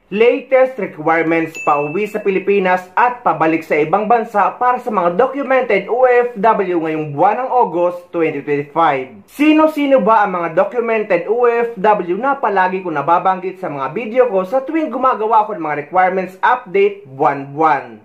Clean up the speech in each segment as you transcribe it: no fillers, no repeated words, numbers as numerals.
Latest requirements pauwi sa Pilipinas at pabalik sa ibang bansa para sa mga documented OFW ngayong buwan ng August 2025. Sino-sino ba ang mga documented OFW na palagi ko nababanggit sa mga video ko sa tuwing gumagawa ako ng mga requirements update buwan-buwan?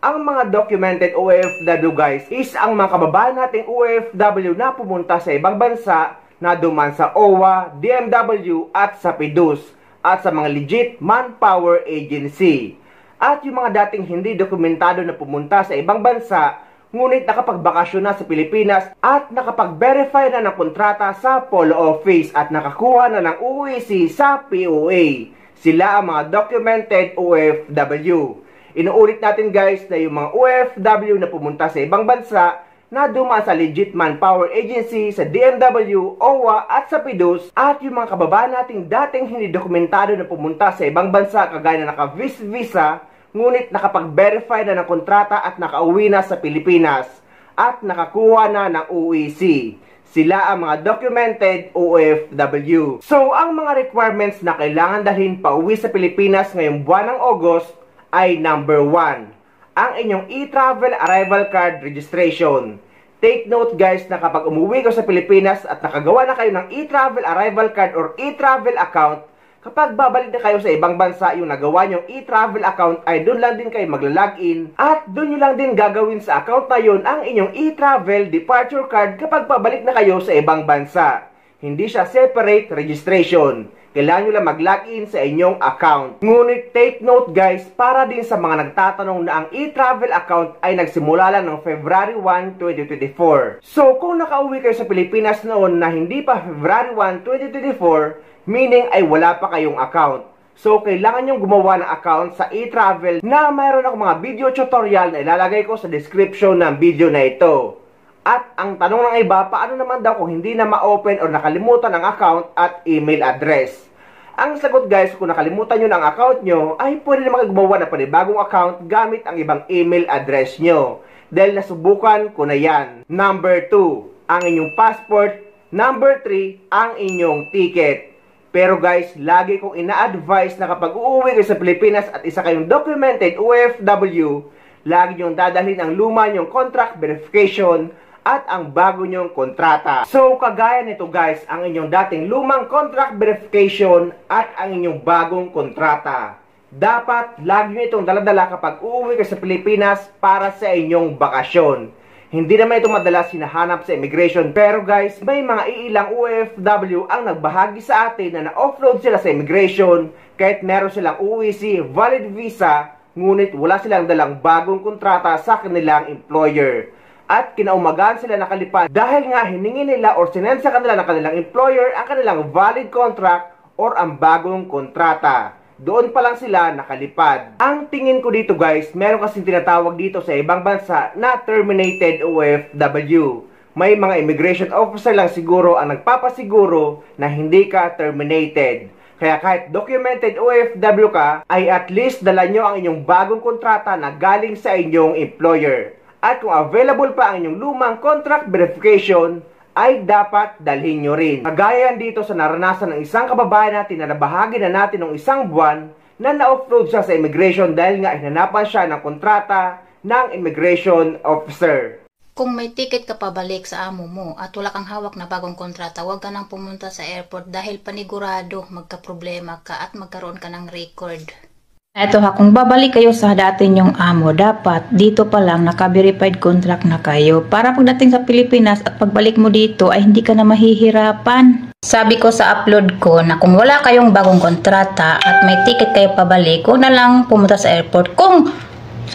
Ang mga documented OFW guys is ang mga kababayan nating OFW na pumunta sa ibang bansa na duman sa OWA, DMW at sa PDUS at sa mga legit manpower agency. At yung mga dating hindi dokumentado na pumunta sa ibang bansa, ngunit nakapagbakasyon na sa Pilipinas at nakapag-verify na ng kontrata sa Polo Office at nakakuha na ng UEC sa POA. Sila ang mga documented OFW. Inuulit natin guys na yung mga OFW na pumunta sa ibang bansa na dumaan sa legit manpower agency sa DMW, OWA at sa PDUS at yung mga kababayan nating dating hindi dokumentado na pumunta sa ibang bansa kagaya na naka-visa ngunit nakapag-verify na ng kontrata at nakauwi na sa Pilipinas at nakakuha na ng UEC. Sila ang mga documented OFW. So, ang mga requirements na kailangan dalhin pauwi sa Pilipinas ngayong buwan ng August ay number 1. Ang inyong e-travel arrival card registration. Take note guys na kapag umuwi ko sa Pilipinas at nakagawa na kayo ng e-travel arrival card or e-travel account, kapag babalik na kayo sa ibang bansa yung nagawa nyong e-travel account ay doon lang din kayo magla-login at doon nyo lang din gagawin sa account na yun ang inyong e-travel departure card kapag pabalik na kayo sa ibang bansa. Hindi siya separate registration. Kailangan nyo lang mag-login sa inyong account. Ngunit take note guys, para din sa mga nagtatanong na ang e-travel account ay nagsimula lang ng February 1, 2024. So kung nakauwi kayo sa Pilipinas noon na hindi pa February 1, 2024, meaning ay wala pa kayong account. So kailangan nyo gumawa ng account sa e-travel na mayroon ako mga video tutorial na ilalagay ko sa description ng video na ito. At ang tanong ng iba, paano naman daw kung hindi na ma-open o nakalimutan ang account at email address? Ang sagot guys, kung nakalimutan nyo ng account nyo, ay pwede naman gumawa ng panibagong account gamit ang ibang email address nyo. Dahil nasubukan ko na yan. Number 2, ang inyong passport. Number 3, ang inyong ticket. Pero guys, lagi kong ina-advise na kapag uuwi kayo sa Pilipinas at isa kayong documented OFW, lagi nyong dadalhin ang luma nyong contract verification at ang bago nyong kontrata. So, kagaya nito guys, ang inyong dating lumang contract verification at ang inyong bagong kontrata. Dapat lagi nyo itong daladala kapag uuwi kayo sa Pilipinas para sa inyong bakasyon. Hindi naman ito madalas hinahanap sa immigration. Pero guys, may mga iilang OFW ang nagbahagi sa atin na na-offload sila sa immigration kahit meron silang UEC valid visa, ngunit wala silang dalang bagong kontrata sa kanilang employer. At kinaumagahan sila nakalipad dahil nga hiningi nila or sinend sa kanila ng kanilang employer ang kanilang valid contract or ang bagong kontrata. Doon pa lang sila nakalipad. Ang tingin ko dito guys, meron kasing tinatawag dito sa ibang bansa na terminated OFW. May mga immigration officer lang siguro ang nagpapasiguro na hindi ka terminated. Kaya kahit documented OFW ka, ay at least dala nyo ang inyong bagong kontrata na galing sa inyong employer. At kung available pa ang inyong lumang contract verification, ay dapat dalhin nyo rin. Kagaya dito sa naranasan ng isang kababayan natin na nabahagi na natin ng isang buwan na na-offload siya sa immigration dahil nga hinanapan siya ng kontrata ng immigration officer. Kung may ticket ka pabalik sa amo mo at wala kang hawak na bagong kontrata, huwag ka nang pumunta sa airport dahil panigurado magka-problema ka at magkaroon ka ng record. Eto ha, kung babalik kayo sa dati nyong amo, dapat dito pa lang naka-verified contract na kayo para pagdating sa Pilipinas at pagbalik mo dito ay hindi ka na mahihirapan. Sabi ko sa upload ko na kung wala kayong bagong kontrata at may ticket kayo pabalik, huwag na lang pumunta sa airport. Kung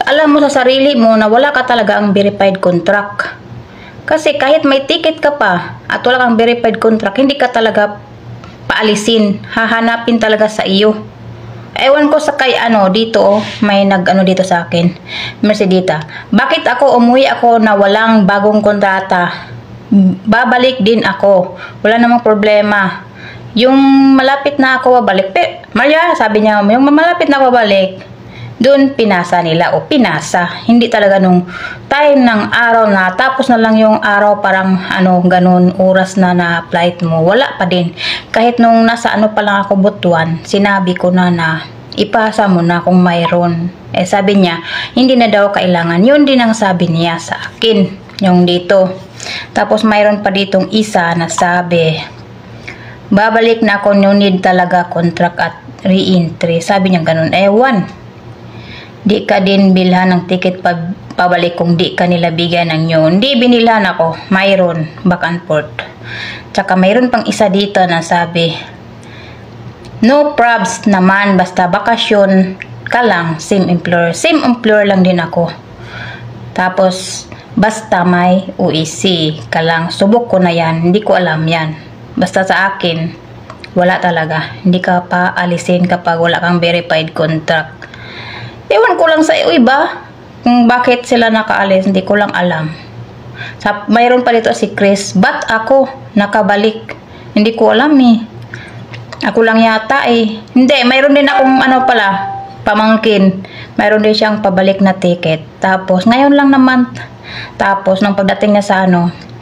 alam mo sa sarili mo na wala ka talaga ang verified contract. Kasi kahit may ticket ka pa at wala kang verified contract, hindi ka talaga paalisin. Hahanapin talaga sa iyo. Ewan ko sa kay dito may nag dito sa akin. Mercedita. Bakit ako umuwi ako na walang bagong kontrata? Babalik din ako. Wala namang problema. Yung malapit na ako babalik. Maria, sabi niya, yung malapit na ako babalik. Doon pinasa nila o pinasa. Hindi talaga nung time ng araw na tapos na lang yung araw parang ganun oras na na flight mo. Wala pa din. Kahit nung nasa pa lang ako butuan, sinabi ko na ipasa mo na kung mayroon. Eh sabi niya, hindi na daw kailangan. Yun din ang sabi niya sa akin, yung dito. Tapos mayroon pa ditong isa na sabi, babalik na ako, no need talaga contract at re-entry. Sabi niya ganun. Ewan. Di ka din bilhan ng ticket pabalik kung di ka nila bigyan ng yun. Hindi binilhan ako. Mayroon. Back and forth. Tsaka mayroon pang isa dito na sabi, no probs naman, basta bakasyon ka lang, same employer. Same employer lang din ako. Tapos, basta may UEC ka lang. Subok ko na yan. Hindi ko alam yan. Basta sa akin, wala talaga. Hindi ka pa alisin kapag wala kang verified contract. Ewan ko lang sa iba kung bakit sila nakaalis. Hindi ko lang alam. Mayroon pa dito si Chris. Ba't ako nakabalik? Hindi ko alam eh. Ako lang yata eh. Hindi, mayroon din akong pamangkin. Mayroon din siyang pabalik na ticket. Tapos, ngayon lang naman. Tapos, nung pagdating niya sa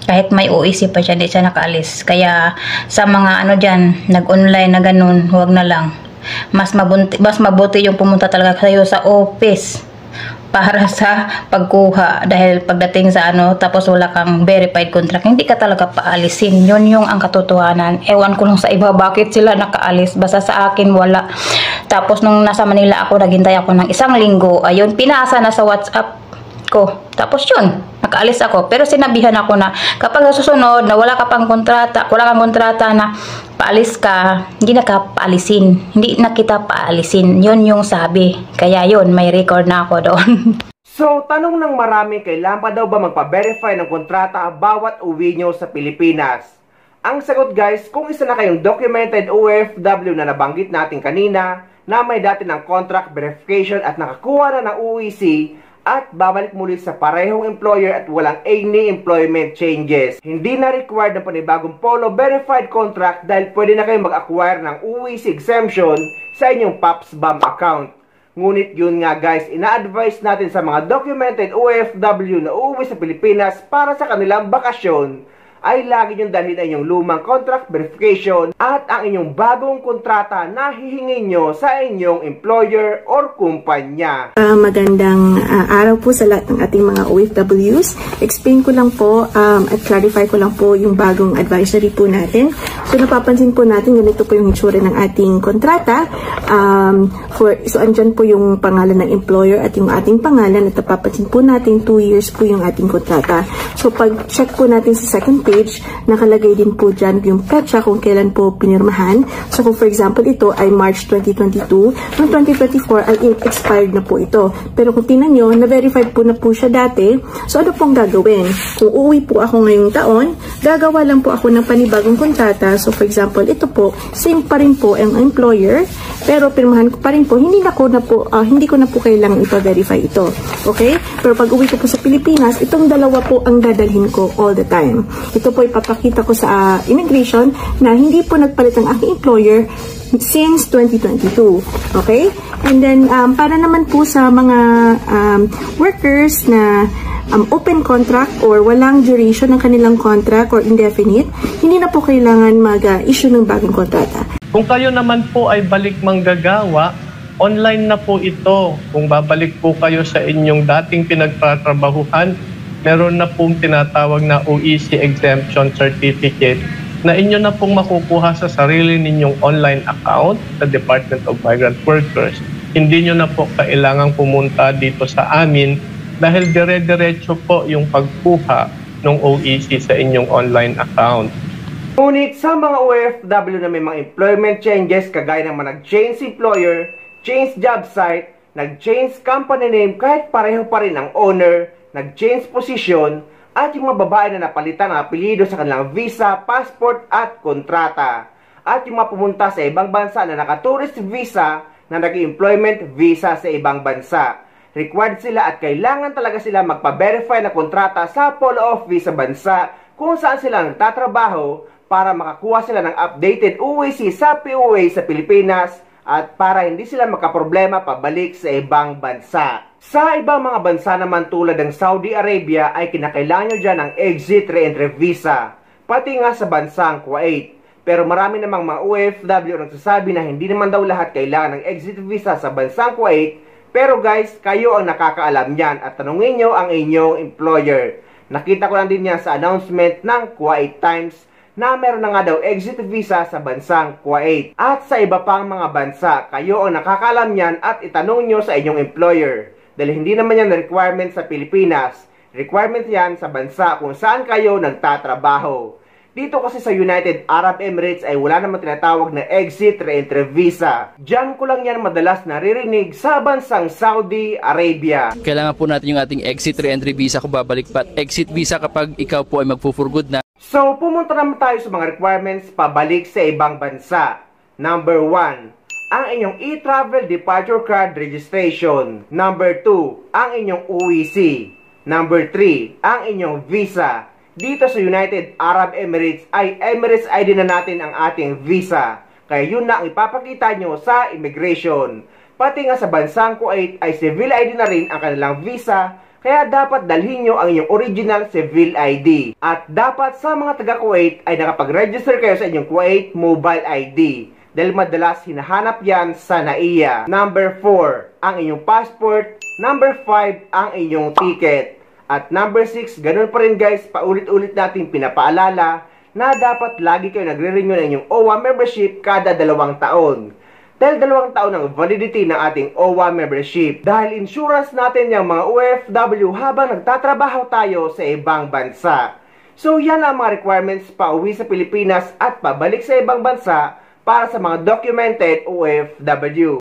kahit may OEC pa siya, hindi siya nakaalis. Kaya, sa mga dyan, nag-online na ganun, huwag na lang. Mas mabuti yung pumunta talaga kayo sa office para sa pagkuha, dahil pagdating sa tapos wala kang verified contract, hindi ka talaga paalisin. Yun yung ang katotohanan. Ewan ko lang sa iba bakit sila nakaalis, basta sa akin wala. Tapos nung nasa Manila ako, naghintay ako ng 1 linggo, ayun, pinasa na sa WhatsApp ko. Tapos yun, nakaalis ako. Pero sinabihan ako na kapag sa susunod na wala kang kontrata na paalis ka, hindi na ka paalisin. Hindi na kita paalisin. Yun yung sabi. Kaya yun, may record na ako doon. So, tanong ng marami, kailan pa daw ba magpa-verify ng kontrata bawat uwi nyo sa Pilipinas? Ang sagot guys, kung isa na kayong documented OFW na nabanggit natin kanina, na may dati ng contract verification at nakakuha na ng UEC, at babalik muli sa parehong employer at walang any employment changes. Hindi na required ng panibagong Polo verified contract dahil pwede na kayong mag-acquire ng UEC exemption sa inyong PAPSBAM account. Ngunit yun nga guys, ina-advise natin sa mga documented OFW na uuwi sa Pilipinas para sa kanilang bakasyon, ay lagi niyong dalhin ang inyong lumang contract verification at ang inyong bagong kontrata na hihingin nyo sa inyong employer or kumpanya. Magandang araw po sa lahat ng ating mga OFWs. Explain ko lang po at clarify ko lang po yung bagong advisory po natin. So napapansin po natin, ganito po yung itsura ng ating kontrata. So andyan po yung pangalan ng employer at yung ating pangalan, at napapansin po natin 2 years po yung ating kontrata. So pag check po natin sa second page, nakalagay din po dyan yung petsa kung kailan po pinirmahan. So kung for example ito ay March 2022, noong 2024 ay expired na po ito. Pero kung tingnan nyo, na-verified po na po siya dati. So ano pong gagawin? Kung uuwi po ako ngayong taon, gagawa lang po ako ng panibagong kontrata. So for example, ito po, same pa rin po ang employer, pero pirmahan ko pa rin po, hindi ko na po kailangang ipa-verify ito. Okay? Pero pag uwi ko po sa Pilipinas, itong dalawa po ang dadalhin ko all the time. Ito po ipapakita ko sa immigration na hindi po nagpalit ang aking employer since 2022. Okay? And then, para naman po sa mga workers na open contract or walang duration ng kanilang contract or indefinite, hindi na po kailangan mag-issue ng bagong kontrata. Kung kayo naman po ay balik manggagawa, online na po ito. Kung babalik po kayo sa inyong dating pinagtatrabahuhan, meron na pong tinatawag na OEC Exemption Certificate na inyo na pong makukuha sa sarili ninyong online account sa Department of Migrant Workers. Hindi nyo na po kailangang pumunta dito sa amin dahil dire-diretso po yung pagkuha ng OEC sa inyong online account. Ngunit sa mga OFW na may mga employment changes, kagaya ng nag-change employer, change job site, nag-change company name kahit pareho pa rin ang owner, nag-change position, at yung mga babae na napalitan ng apelido sa kanilang visa, passport at kontrata. At yung mga pumunta sa ibang bansa na naka-tourist visa na nag-employment visa sa ibang bansa. Required sila at kailangan talaga sila magpa-verify na kontrata sa Polo Office sa bansa kung saan sila nagtatrabaho para makakuha sila ng updated UEC sa POA sa Pilipinas at para hindi sila makaproblema pabalik sa ibang bansa. Sa ibang mga bansa naman tulad ng Saudi Arabia ay kinakailangan nyo dyan ng exit re-entry visa, pati nga sa bansang Kuwait. Pero marami namang mga OFW ang nagsasabi na hindi naman daw lahat kailangan ng exit visa sa bansang Kuwait. Pero guys, kayo ang nakakaalam yan at tanungin nyo ang inyong employer. Nakita ko lang din yan sa announcement ng Kuwait Times na meron na nga daw exit visa sa bansang Kuwait. At sa iba pang mga bansa, kayo ang nakakaalam yan at itanong nyo sa inyong employer. Dahil hindi naman yan requirement sa Pilipinas. Requirement yan sa bansa kung saan kayo nagtatrabaho. Dito kasi sa United Arab Emirates ay wala namang tinatawag na exit re-entry visa. Diyan ko lang yan madalas naririnig sa bansang Saudi Arabia. Kailangan po natin yung ating exit re-entry visa kung babalik pa. Exit visa kapag ikaw po ay mag-for good na. So, pumunta naman tayo sa mga requirements pabalik sa ibang bansa. Number 1, ang inyong e-travel departure card registration. Number 2, ang inyong UEC. Number 3, ang inyong visa. Dito sa United Arab Emirates ay Emirates ID na natin ang ating visa. Kaya yun na ang ipapakita nyo sa immigration. Pati nga sa bansang Kuwait ay civil ID na rin ang kanilang visa. Kaya dapat dalhin nyo ang inyong original civil ID. At dapat sa mga taga-Kuwait ay nakapag-register kayo sa inyong Kuwait Mobile ID. Dahil madalas hinahanap yan sa NAIA. Number 4, ang inyong passport. Number 5, ang inyong ticket. At number 6, ganun pa rin guys, paulit-ulit natin pinapaalala na dapat lagi kayo nagre-renew ng inyong OWA membership kada 2 taon. Dahil 2 taon ang validity ng ating OWA membership. Dahil insurance natin yung mga OFW habang nagtatrabaho tayo sa ibang bansa. So yan ang mga requirements pa uwi sa Pilipinas at pabalik sa ibang bansa para sa mga documented OFW.